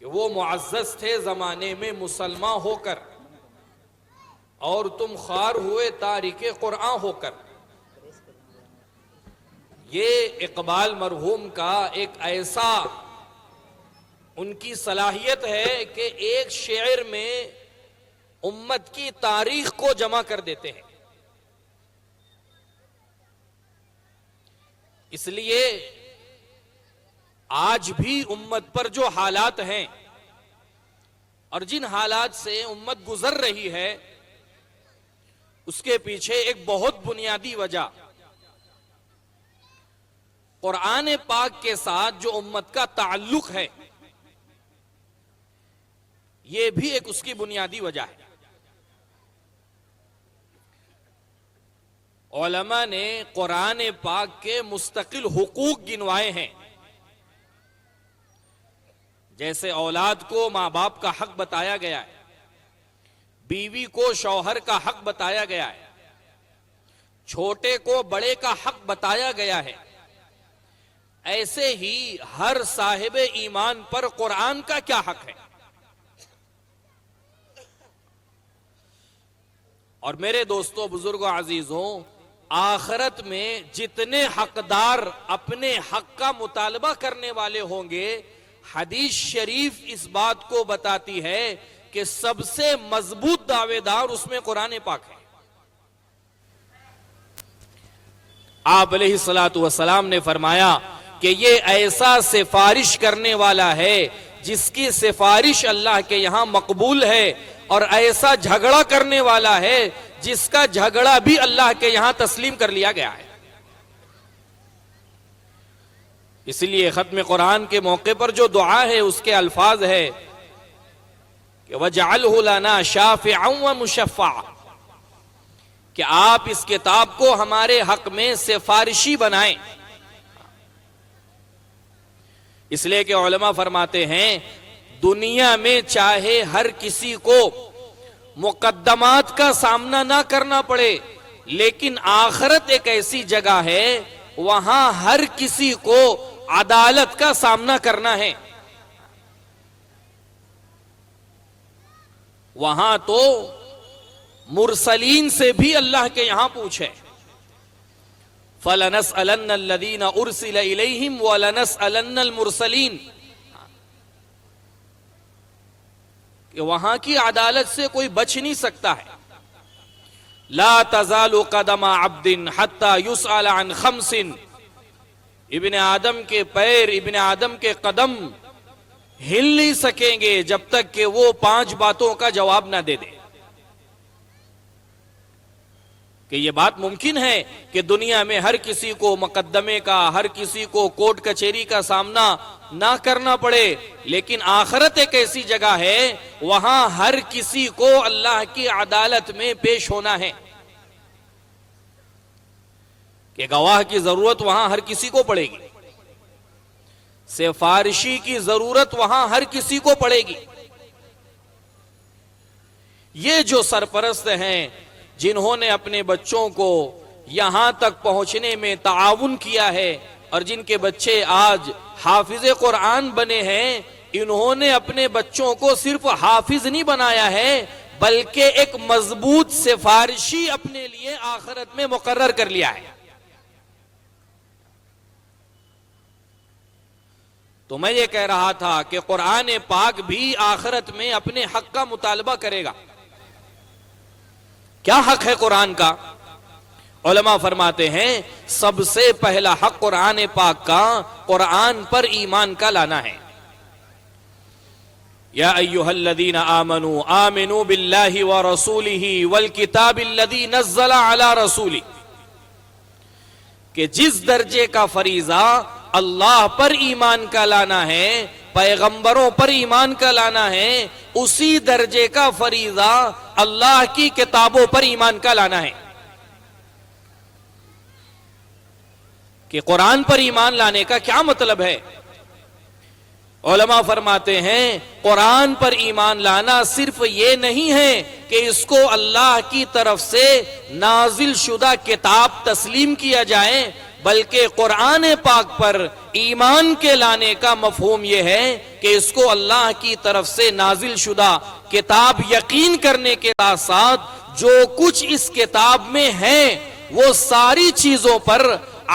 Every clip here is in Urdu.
کہ وہ معزز تھے زمانے میں مسلمان ہو کر اور تم خوار ہوئے تارک قرآن ہو کر۔ یہ اقبال مرحوم کا ایک ایسا ان کی صلاحیت ہے کہ ایک شعر میں امت کی تاریخ کو جمع کر دیتے ہیں۔ اس لیے آج بھی امت پر جو حالات ہیں اور جن حالات سے امت گزر رہی ہے اس کے پیچھے ایک بہت بنیادی وجہ قرآن پاک کے ساتھ جو امت کا تعلق ہے، یہ بھی ایک اس کی بنیادی وجہ ہے۔ علماء نے قرآن پاک کے مستقل حقوق گنوائے ہیں، جیسے اولاد کو ماں باپ کا حق بتایا گیا ہے، بیوی کو شوہر کا حق بتایا گیا ہے، چھوٹے کو بڑے کا حق بتایا گیا ہے۔ ایسے ہی ہر صاحب ایمان پر قرآن کا کیا حق ہے؟ اور میرے دوستوں، بزرگوں، عزیزوں، آخرت میں جتنے حقدار اپنے حق کا مطالبہ کرنے والے ہوں گے، حدیث شریف اس بات کو بتاتی ہے کہ سب سے مضبوط دعوے دار اس میں قرآن پاک ہے۔ آپ علیہ الصلوۃ والسلام نے فرمایا کہ یہ ایسا سفارش کرنے والا ہے جس کی سفارش اللہ کے یہاں مقبول ہے، اور ایسا جھگڑا کرنے والا ہے جس کا جھگڑا بھی اللہ کے یہاں تسلیم کر لیا گیا ہے۔ اس لیے ختم قرآن کے موقع پر جو دعا ہے اس کے الفاظ ہے کہ وَجَعَلْهُ لَنَا شَافِعًا وَمُشَفَّعًا، کہ آپ اس کتاب کو ہمارے حق میں سفارشی بنائیں۔ اس لیے کہ علماء فرماتے ہیں دنیا میں چاہے ہر کسی کو مقدمات کا سامنا نہ کرنا پڑے، لیکن آخرت ایک ایسی جگہ ہے وہاں ہر کسی کو عدالت کا سامنا کرنا ہے۔ وہاں تو مرسلین سے بھی اللہ کے یہاں پوچھے، فَلَنَسْأَلَنَّ الَّذِينَ أُرْسِلَ إِلَيْهِمْ وَلَنَسْأَلَنَّ الْمُرْسَلِينَ، کہ وہاں کی عدالت سے کوئی بچ نہیں سکتا ہے۔ لا تزال قدم عبد حتى يسأل عن خمس، ابن آدم کے پیر، ابن آدم کے قدم ہل نہیں سکیں گے جب تک کہ وہ 5 باتوں کا جواب نہ دے دے۔ کہ یہ بات ممکن ہے کہ دنیا میں ہر کسی کو مقدمے کا، ہر کسی کو کورٹ کچہری کا سامنا نہ کرنا پڑے، لیکن آخرت ایک ایسی جگہ ہے وہاں ہر کسی کو اللہ کی عدالت میں پیش ہونا ہے، کہ گواہ کی ضرورت وہاں ہر کسی کو پڑے گی، سفارشی کی ضرورت وہاں ہر کسی کو پڑے گی۔ یہ جو سرپرست ہیں جنہوں نے اپنے بچوں کو یہاں تک پہنچنے میں تعاون کیا ہے اور جن کے بچے آج حافظ قرآن بنے ہیں، انہوں نے اپنے بچوں کو صرف حافظ نہیں بنایا ہے بلکہ ایک مضبوط سفارشی اپنے لیے آخرت میں مقرر کر لیا ہے۔ تو میں یہ کہہ رہا تھا کہ قرآن پاک بھی آخرت میں اپنے حق کا مطالبہ کرے گا۔ کیا حق ہے قرآن کا؟ علماء فرماتے ہیں سب سے پہلا حق قرآن پاک کا قرآن پر ایمان کا لانا ہے۔ یا ایھا الذین آمنوا آمنوا باللہ ورسولہ والکتاب الذی نزل علی رسولہ، کہ جس درجے کا فریضہ اللہ پر ایمان کا لانا ہے، پیغمبروں پر ایمان کا لانا ہے، اسی درجے کا فریضہ اللہ کی کتابوں پر ایمان کا لانا ہے۔ کہ قرآن پر ایمان لانے کا کیا مطلب ہے؟ علماء فرماتے ہیں قرآن پر ایمان لانا صرف یہ نہیں ہے کہ اس کو اللہ کی طرف سے نازل شدہ کتاب تسلیم کیا جائے، بلکہ قرآن پاک پر ایمان کے لانے کا مفہوم یہ ہے کہ اس کو اللہ کی طرف سے نازل شدہ کتاب یقین کرنے کے ساتھ ساتھ جو کچھ اس کتاب میں ہے وہ ساری چیزوں پر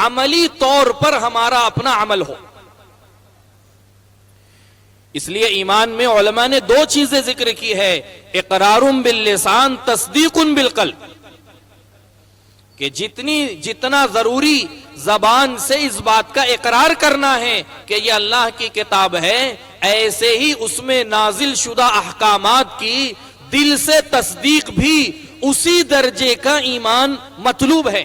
عملی طور پر ہمارا اپنا عمل ہو. اس لیے ایمان میں علماء نے دو چیزیں ذکر کی ہے، اقرار باللسان، تصدیق بالقلب، کہ جتنا ضروری زبان سے اس بات کا اقرار کرنا ہے کہ یہ اللہ کی کتاب ہے، ایسے ہی اس میں نازل شدہ احکامات کی دل سے تصدیق بھی اسی درجے کا ایمان مطلوب ہے.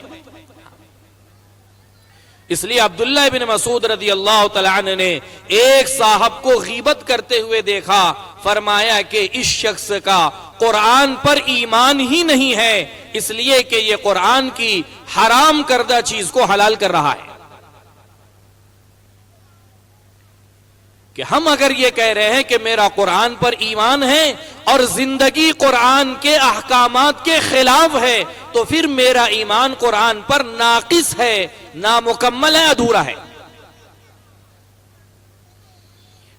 اس لیے عبداللہ بن مسعود رضی اللہ تعالیٰ عنہ نے ایک صاحب کو غیبت کرتے ہوئے دیکھا، فرمایا کہ اس شخص کا قرآن پر ایمان ہی نہیں ہے، اس لیے کہ یہ قرآن کی حرام کردہ چیز کو حلال کر رہا ہے. کہ ہم اگر یہ کہہ رہے ہیں کہ میرا قرآن پر ایمان ہے اور زندگی قرآن کے احکامات کے خلاف ہے تو پھر میرا ایمان قرآن پر ناقص ہے، نامکمل ہے، ادھورا ہے.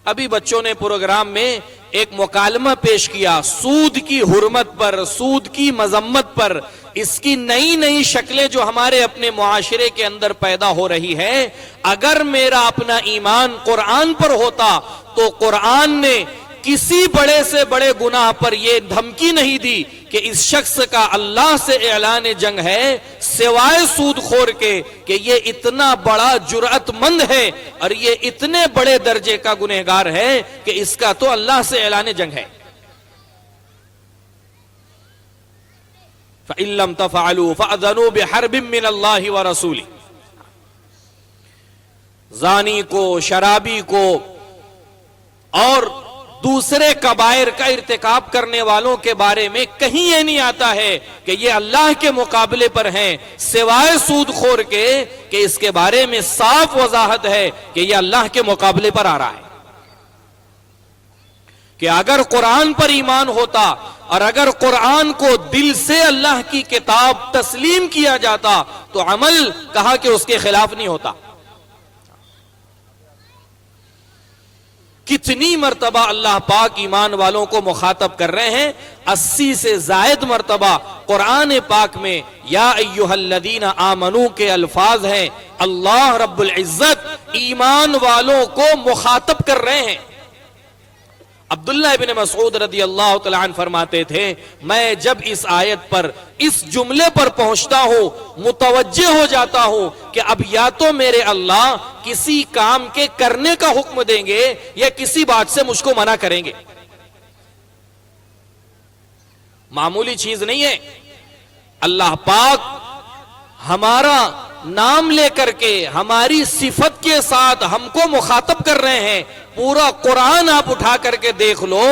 ابھی بچوں نے پروگرام میں ایک مکالمہ پیش کیا سود کی حرمت پر، سود کی مذمت پر، اس کی نئی نئی شکلیں جو ہمارے اپنے معاشرے کے اندر پیدا ہو رہی ہے. اگر میرا اپنا ایمان قرآن پر ہوتا تو قرآن نے کسی بڑے سے بڑے گناہ پر یہ دھمکی نہیں دی کہ اس شخص کا اللہ سے اعلان جنگ ہے سوائے سود خور کے کہ یہ اتنا بڑا جرأت مند ہے اور یہ اتنے بڑے درجے کا گنہگار ہے کہ اس کا تو اللہ سے اعلان جنگ ہے. فَإِن لَّمْ تَفْعَلُوا فَأْذَنُوا بِحَرْبٍ مِّنَ اللَّهِ وَرَسُولِهِ. زانی کو، شرابی کو اور دوسرے کبائر کا ارتکاب کرنے والوں کے بارے میں کہیں یہ نہیں آتا ہے کہ یہ اللہ کے مقابلے پر ہیں سوائے سود خور کے، کہ اس کے بارے میں صاف وضاحت ہے کہ یہ اللہ کے مقابلے پر آ رہا ہے. کہ اگر قرآن پر ایمان ہوتا اور اگر قرآن کو دل سے اللہ کی کتاب تسلیم کیا جاتا تو عمل کہا کہ اس کے خلاف نہیں ہوتا. کتنی مرتبہ اللہ پاک ایمان والوں کو مخاطب کر رہے ہیں، 80 سے زائد مرتبہ قرآن پاک میں یا ایہا الذین آمنو کے الفاظ ہیں. اللہ رب العزت ایمان والوں کو مخاطب کر رہے ہیں. عبداللہ ابن مسعود رضی اللہ تعالیٰ عنہ فرماتے تھے میں جب اس آیت پر، اس جملے پر پہنچتا ہوں متوجہ ہو جاتا ہوں کہ اب یا تو میرے اللہ کسی کام کے کرنے کا حکم دیں گے یا کسی بات سے مجھ کو منع کریں گے. معمولی چیز نہیں ہے. اللہ پاک ہمارا نام لے کر کے ہماری صفت کے ساتھ ہم کو مخاطب کر رہے ہیں. پورا قرآن آپ اٹھا کر کے دیکھ لو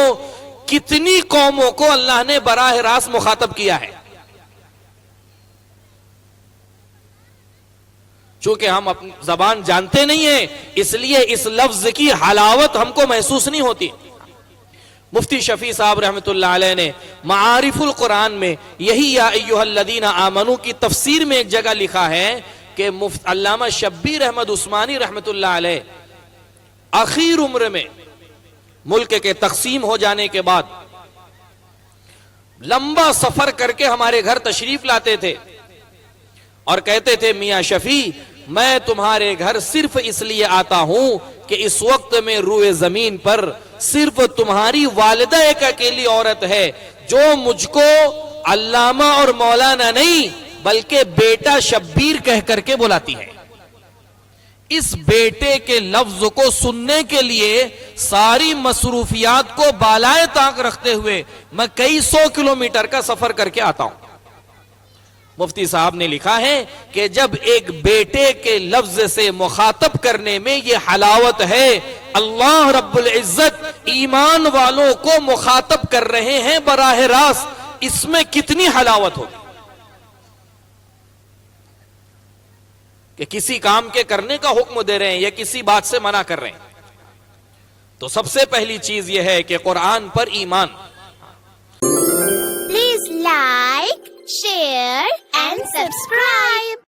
کتنی قوموں کو اللہ نے براہ راست مخاطب کیا ہے. چونکہ ہم اپنی زبان جانتے نہیں ہیں اس لیے اس لفظ کی حلاوت ہم کو محسوس نہیں ہوتی. مفتی شفیع صاحب رحمت اللہ علیہ نے معارف القرآن میں یہی یا ایہا الذین آمنو کی تفسیر میں ایک جگہ لکھا ہے کہ علامہ شبیر احمد عثمانی رحمت اللہ علیہ آخر عمر میں ملک کے تقسیم ہو جانے کے بعد لمبا سفر کر کے ہمارے گھر تشریف لاتے تھے اور کہتے تھے میاں شفیع میں تمہارے گھر صرف اس لیے آتا ہوں کہ اس وقت میں روئے زمین پر صرف تمہاری والدہ ایک اکیلی عورت ہے جو مجھ کو علامہ اور مولانا نہیں بلکہ بیٹا شبیر کہہ کر کے بلاتی ہے. اس بیٹے کے لفظ کو سننے کے لیے ساری مصروفیات کو بالائے طاق رکھتے ہوئے میں کئی 100 کلومیٹر کا سفر کر کے آتا ہوں. مفتی صاحب نے لکھا ہے کہ جب ایک بیٹے کے لفظ سے مخاطب کرنے میں یہ حلاوت ہے، اللہ رب العزت ایمان والوں کو مخاطب کر رہے ہیں براہ راست، اس میں کتنی حلاوت ہوگی کہ کسی کام کے کرنے کا حکم دے رہے ہیں یا کسی بات سے منع کر رہے ہیں. تو سب سے پہلی چیز یہ ہے کہ قرآن پر ایمان. Please like, share and subscribe.